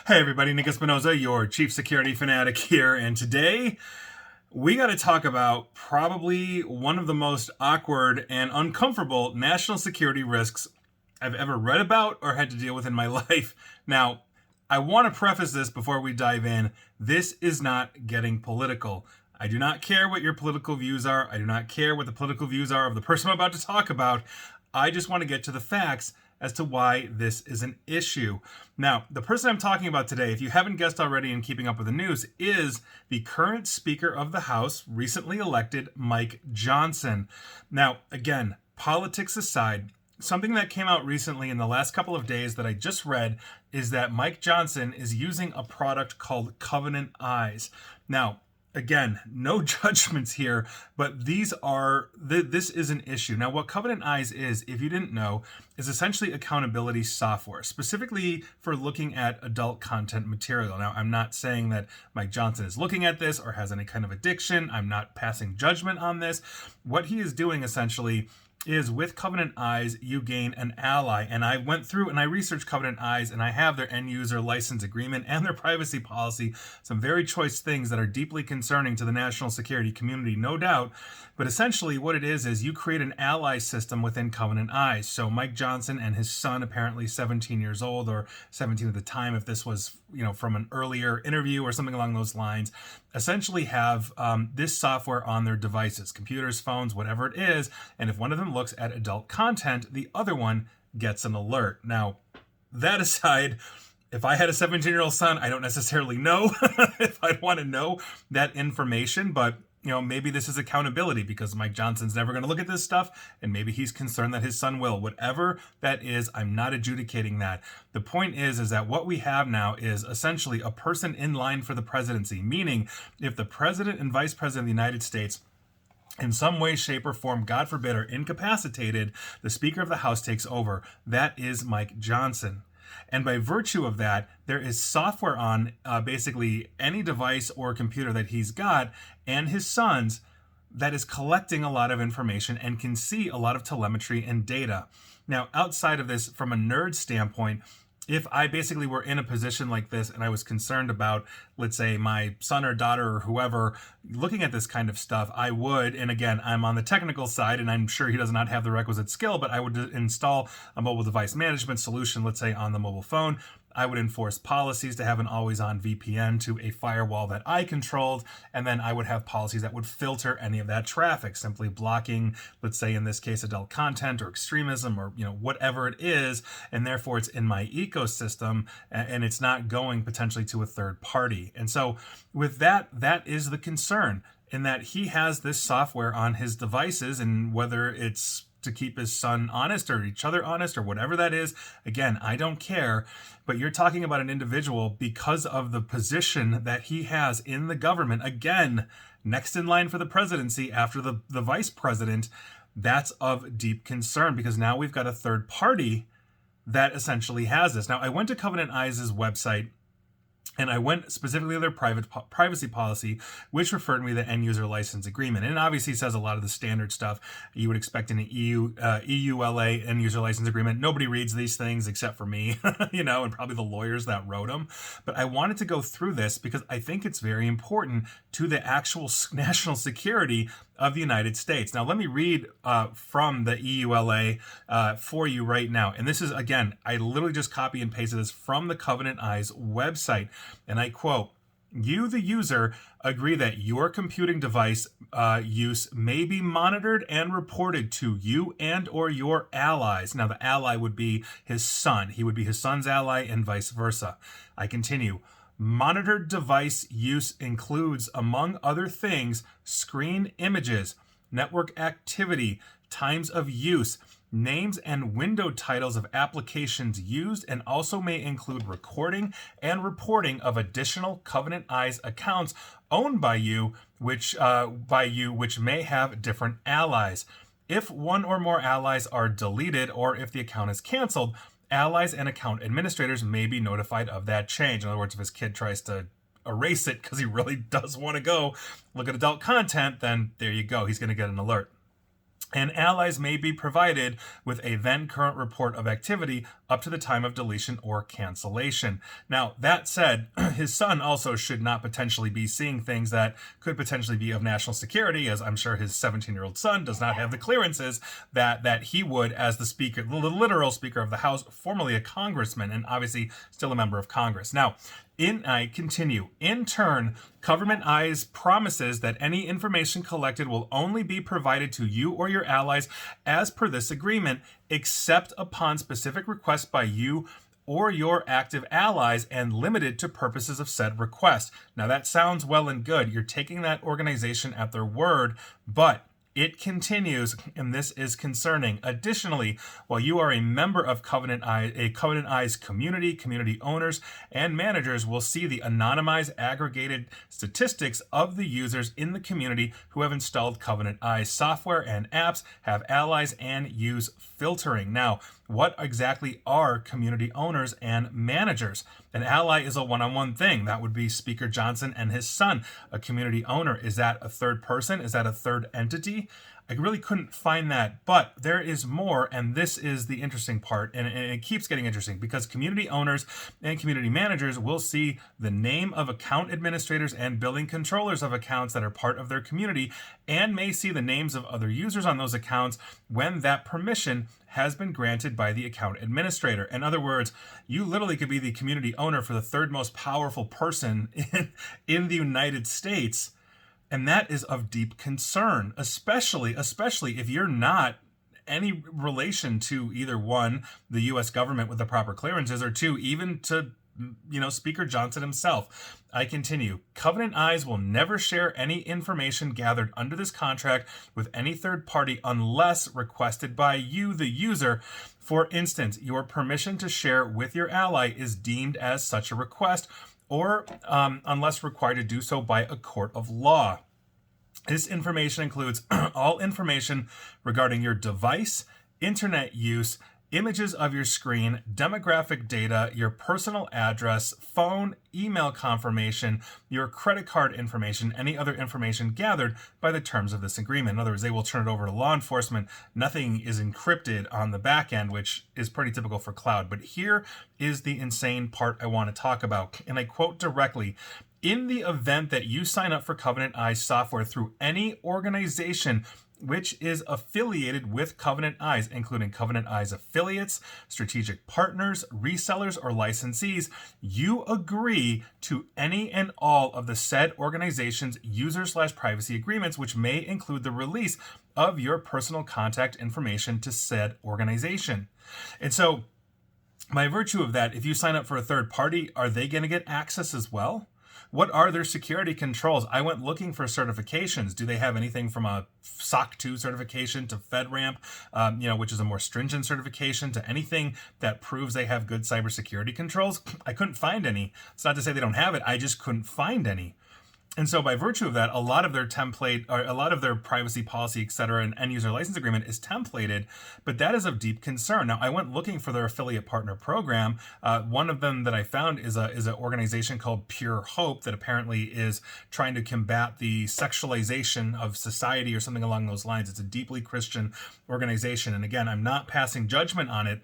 Hey everybody, Nick Espinoza, your chief security fanatic here, and today we got to talk about probably one of the most awkward and uncomfortable national security risks I've ever read about or had to deal with in my life. Now, I want to preface this before we dive in. This is not getting political. I do not care what your political views are. I do not care what the political views are of the person I'm about to talk about. I just want to get to the facts as to why this is an issue. Now, the person I'm talking about today, if you haven't guessed already in keeping up with the news, is the current Speaker of the House, recently elected Mike Johnson. Now, again, politics aside, something that came out recently in the last couple of days that I just read is that Mike Johnson is using a product called Covenant Eyes. Now, again, no judgments here, but this is an issue. Now, what Covenant Eyes is, if you didn't know, is essentially accountability software, specifically for looking at adult content material. Now, I'm not saying that Mike Johnson is looking at this or has any kind of addiction. I'm not passing judgment on this. What he is doing essentially is with Covenant Eyes, you gain an ally. And I went through and I researched Covenant Eyes, and I have their end user license agreement and their privacy policy, some very choice things that are deeply concerning to the national security community, no doubt. But essentially what it is you create an ally system within Covenant Eyes. So Mike Johnson and his son, apparently 17 years old or 17 at the time, if this was, from an earlier interview or something along those lines, essentially have this software on their devices, computers, phones, whatever it is. And if one of them looks at adult content, the other one gets an alert. Now, that aside, if I had a 17-year-old son, I don't necessarily know if I'd want to know that information, but maybe this is accountability because Mike Johnson's never going to look at this stuff, and maybe he's concerned that his son will. Whatever that is, I'm not adjudicating that. The point is that what we have now is essentially a person in line for the presidency, meaning if the president and vice president of the United States in some way, shape, or form, God forbid, are incapacitated, the Speaker of the House takes over. That is Mike Johnson. And by virtue of that, there is software on basically any device or computer that he's got and his son's that is collecting a lot of information and can see a lot of telemetry and data. Now, outside of this, from a nerd standpoint, if I basically were in a position like this and I was concerned about, let's say, my son or daughter or whoever looking at this kind of stuff, I would, and again, I'm on the technical side and I'm sure he does not have the requisite skill, but I would install a mobile device management solution, let's say on the mobile phone. I would enforce policies to have an always-on VPN to a firewall that I controlled, and then I would have policies that would filter any of that traffic, simply blocking, let's say in this case, adult content or extremism or whatever it is, and therefore it's in my ecosystem and it's not going potentially to a third party. And so with that is the concern, in that he has this software on his devices, and whether it's to keep his son honest or each other honest or whatever that is, again, I don't care. But you're talking about an individual, because of the position that he has in the government, again, next in line for the presidency after the vice president, that's of deep concern, because now we've got a third party that essentially has this. Now, I went to Covenant Eyes' website, and I went specifically to their privacy policy, which referred me to the end user license agreement. And it obviously says a lot of the standard stuff you would expect in an EULA end user license agreement. Nobody reads these things except for me, and probably the lawyers that wrote them. But I wanted to go through this because I think it's very important to the actual national security of the United States. Now, let me read from the EULA for you right now. And this is, again, I literally just copy and pasted this from the Covenant Eyes website. And I quote, "You, the user, agree that your computing device use may be monitored and reported to you and or your allies." Now, the ally would be his son. He would be his son's ally and vice versa. I continue. "Monitored device use includes, among other things, screen images, network activity, times of use, names and window titles of applications used, and also may include recording and reporting of additional Covenant Eyes accounts owned by you, which may have different allies. If one or more allies are deleted or if the account is canceled, allies and account administrators may be notified of that change." In other words, if his kid tries to erase it because he really does want to go look at adult content, then there you go. He's going to get an alert. and allies may be provided with a then current report of activity up to the time of deletion or cancellation. Now, that said, his son also should not potentially be seeing things that could potentially be of national security, as I'm sure his 17-year-old son does not have the clearances that he would as the speaker, the literal speaker of the House, formerly a congressman, and obviously still a member of Congress. Now, I continue. In turn, Covenant Eyes promises that any information collected will only be provided to you or your allies as per this agreement, except upon specific requests by you or your active allies and limited to purposes of said request. Now that sounds well and good. You're taking that organization at their word, but it continues, and this is concerning. Additionally, while you are a member of Covenant Eyes community owners and managers will see the anonymized aggregated statistics of the users in the community who have installed Covenant Eyes software and apps, have allies, and use filtering. Now, what exactly are community owners and managers? An ally is a one-on-one thing. That would be Speaker Johnson and his son. A community owner, is that a third person? Is that a third entity? I really couldn't find that, but there is more, and this is the interesting part, and it keeps getting interesting because community owners and community managers will see the name of account administrators and billing controllers of accounts that are part of their community and may see the names of other users on those accounts when that permission has been granted by the account administrator. In other words, you literally could be the community owner for the third most powerful person in the United States. And that is of deep concern, especially if you're not any relation to either one, the U.S. government with the proper clearances, or two, even to Speaker Johnson himself. I continue. Covenant Eyes will never share any information gathered under this contract with any third party unless requested by you, the user. For instance, your permission to share with your ally is deemed as such a request, or unless required to do so by a court of law. This information includes all information regarding your device, internet use, images of your screen, demographic data, your personal address, phone, email confirmation, your credit card information, any other information gathered by the terms of this agreement. In other words, they will turn it over to law enforcement. Nothing is encrypted on the back end, which is pretty typical for cloud. But here is the insane part I want to talk about. And I quote directly, "In the event that you sign up for Covenant Eyes software through any organization which is affiliated with Covenant Eyes, including Covenant Eyes affiliates, strategic partners, resellers, or licensees, you agree to any and all of the said organization's user/privacy agreements, which may include the release of your personal contact information to said organization." And so, by virtue of that, if you sign up for a third party, are they going to get access as well? What are their security controls? I went looking for certifications. Do they have anything from a SOC 2 certification to FedRAMP, which is a more stringent certification, to anything that proves they have good cybersecurity controls? I couldn't find any. It's not to say they don't have it. I just couldn't find any. And so by virtue of that, a lot of their template, or a lot of their privacy policy, et cetera, and end user license agreement is templated, but that is of deep concern. Now, I went looking for their affiliate partner program. One of them that I found is an organization called Pure Hope that apparently is trying to combat the sexualization of society or something along those lines. It's a deeply Christian organization. And again, I'm not passing judgment on it.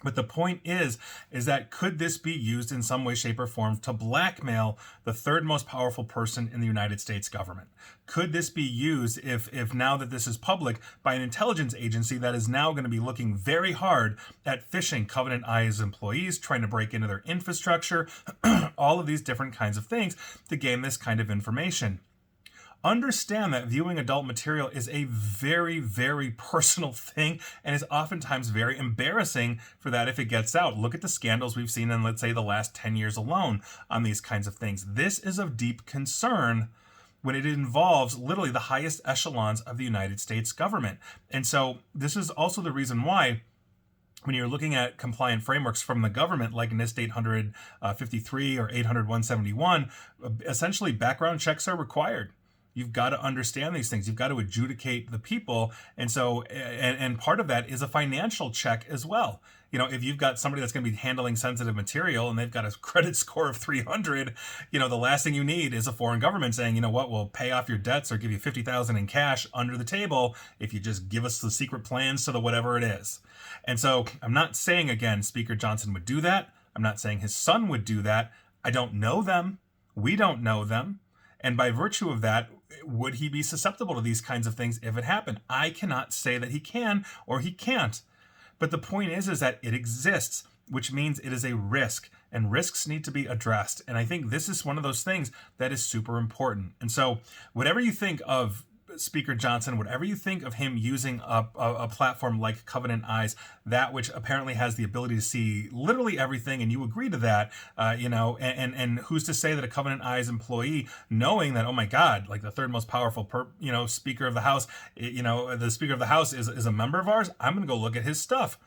But the point is that could this be used in some way, shape, or form to blackmail the third most powerful person in the United States government? Could this be used, if now that this is public, by an intelligence agency that is now going to be looking very hard at phishing Covenant Eyes employees, trying to break into their infrastructure, all of these different kinds of things to gain this kind of information? Understand that viewing adult material is a very, very personal thing and is oftentimes very embarrassing for that if it gets out. Look at the scandals we've seen in, let's say, the last 10 years alone on these kinds of things. This is of deep concern when it involves literally the highest echelons of the United States government. And so this is also the reason why when you're looking at compliant frameworks from the government, like NIST 853 or 800-171, essentially background checks are required. You've got to understand these things. You've got to adjudicate the people. And so, and part of that is a financial check as well. If you've got somebody that's going to be handling sensitive material and they've got a credit score of 300, the last thing you need is a foreign government saying, you know what, we'll pay off your debts or give you 50,000 in cash under the table if you just give us the secret plans to the whatever it is. And so I'm not saying, again, Speaker Johnson would do that. I'm not saying his son would do that. I don't know them. We don't know them. And by virtue of that, would he be susceptible to these kinds of things if it happened? I cannot say that he can or he can't. But the point is that it exists, which means it is a risk, and risks need to be addressed. And I think this is one of those things that is super important. And so whatever you think of Speaker Johnson, whatever you think of him using a platform like Covenant Eyes, that which apparently has the ability to see literally everything, and you agree to that, and who's to say that a Covenant Eyes employee, knowing that, oh my God, like the third most powerful, Speaker of the House, the Speaker of the House is a member of ours, I'm going to go look at his stuff.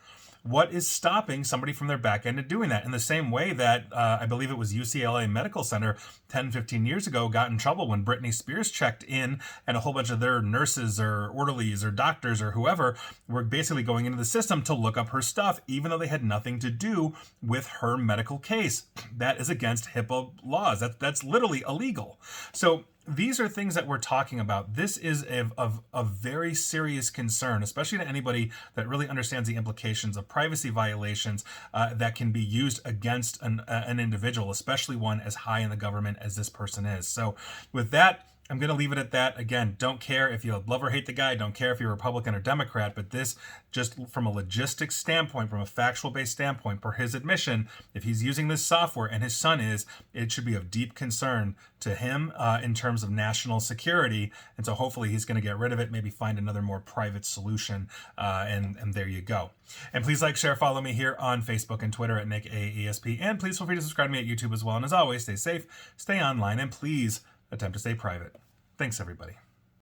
What is stopping somebody from their back end of doing that? In the same way that I believe it was UCLA Medical Center 10, 15 years ago got in trouble when Britney Spears checked in and a whole bunch of their nurses or orderlies or doctors or whoever were basically going into the system to look up her stuff, even though they had nothing to do with her medical case. That is against HIPAA laws. That's literally illegal. So these are things that we're talking about. This is of very serious concern, especially to anybody that really understands the implications of privacy violations that can be used against an individual, especially one as high in the government as this person is. So with that, I'm going to leave it at that. Again, don't care if you love or hate the guy. Don't care if you're Republican or Democrat. But this, just from a logistics standpoint, from a factual-based standpoint, per his admission, if he's using this software and his son is, it should be of deep concern to him in terms of national security. And so hopefully he's going to get rid of it, maybe find another more private solution. And there you go. And please like, share, follow me here on Facebook and Twitter at NickAESP. And please feel free to subscribe to me at YouTube as well. And as always, stay safe, stay online, and please attempt to stay private. Thanks, everybody.